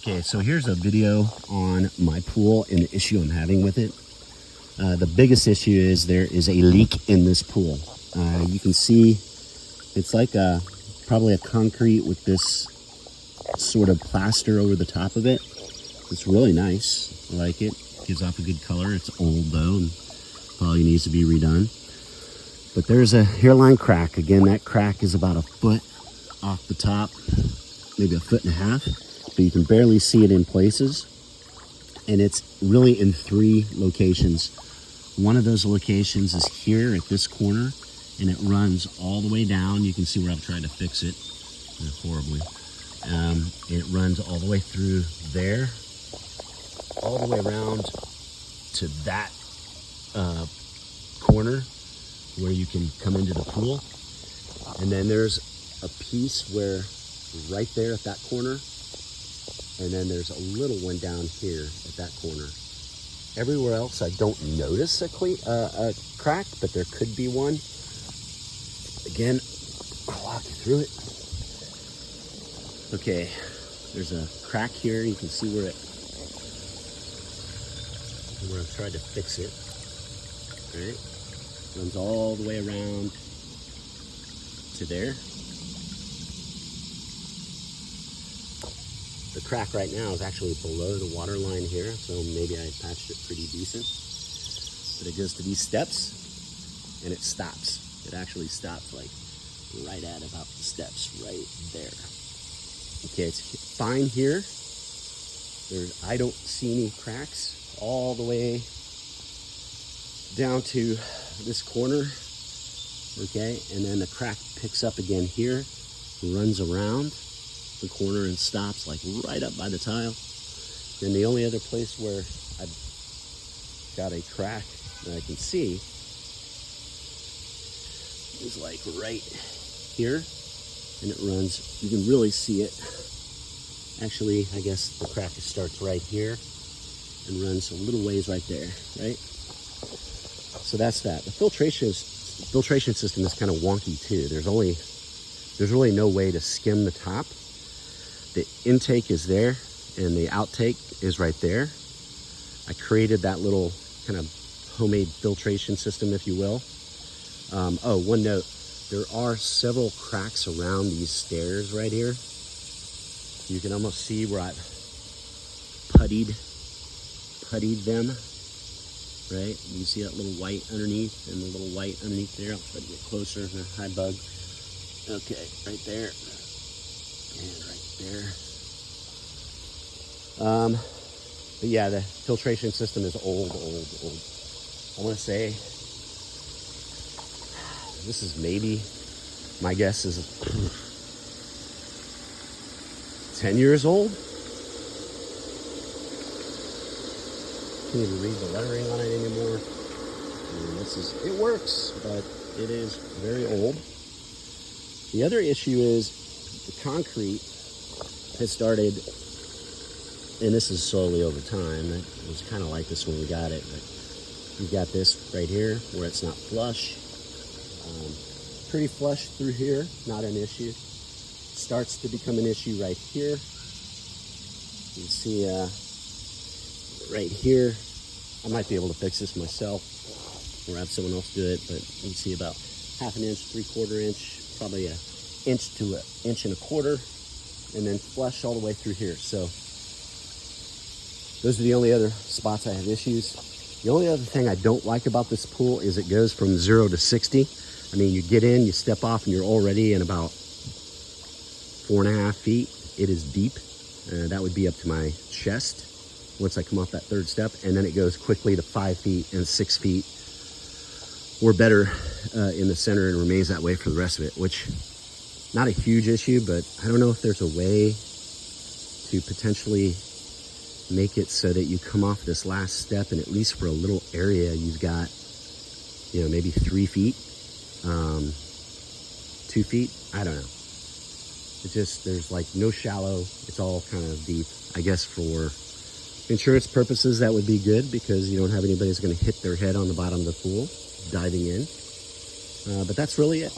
Okay, so here's a video on my pool and the issue I'm having with it. The biggest issue is there is a leak in this pool. You can see it's like probably a concrete with this sort of plaster over the top of it. It's really nice. I like it. Gives off a good color. It's old though and probably needs to be redone. But there's a hairline crack. Again, that crack is about a foot off the top, maybe a foot and a half. But you can barely see it in places. And it's really in 3 locations. One of those locations is here at this corner, and it runs all the way down. You can see where I've tried to fix it horribly. It runs all the way through there, all the way around to that corner where you can come into the pool. And then there's a piece where right there at that corner, and then there's a little one down here at that corner. Everywhere else, I don't notice a crack, but there could be one. Again, I'll walk you through it. Okay, there's a crack here. You can see where I've tried to fix it. All right, runs all the way around to there. The crack right now is actually below the water line here, so maybe I patched it pretty decent. But it goes to these steps, and it stops. It actually stops like right at about the steps right there. Okay, it's fine here. I don't see any cracks all the way down to this corner. Okay, and then the crack picks up again here, runs around the corner and stops like right up by the tile. And the only other place where I've got a crack that I can see is like right here, and it runs, you can really see it. Actually, I guess the crack starts right here and runs a little ways right there, right? So that's that. The filtration system is kind of wonky too. There's really no way to skim the top. The intake is there, and the outtake is right there. I created that little kind of homemade filtration system, if you will. Oh, one note, there are several cracks around these stairs right here. You can almost see where I've puttied them, right? You see that little white underneath and the little white underneath there. I'll try to get closer. Hi, bug. Okay, right there. And right there. But yeah, the filtration system is old. I want to say this is maybe, my guess is 10 years old. Can't even read the lettering on it anymore. It works, but it is very old. The other issue is the concrete has started, and this is slowly over time. It was kind of like this when we got it, but you've got this right here where it's not flush. Pretty flush through here, not an issue. Starts to become an issue right here. You can see right here, I might be able to fix this myself or have someone else do it, but you can see about 1/2 inch, 3/4 inch, probably an inch to 1.25 inches, and then flush all the way through here. So those are the only other spots I have issues. The only other thing I don't like about this pool is it goes from 0 to 60. I mean, you get in, you step off, and you're already in about 4.5 feet. It is deep. That would be up to my chest once I come off that 3rd step, and then it goes quickly to 5 feet and 6 feet or better in the center, and remains that way for the rest of it, which not a huge issue, but I don't know if there's a way to potentially make it so that you come off this last step, and at least for a little area, you've got, you know, maybe 3 feet, 2 feet, I don't know. It just, there's like no shallow, it's all kind of deep. I guess for insurance purposes, that would be good because you don't have anybody who's gonna hit their head on the bottom of the pool diving in. But that's really it.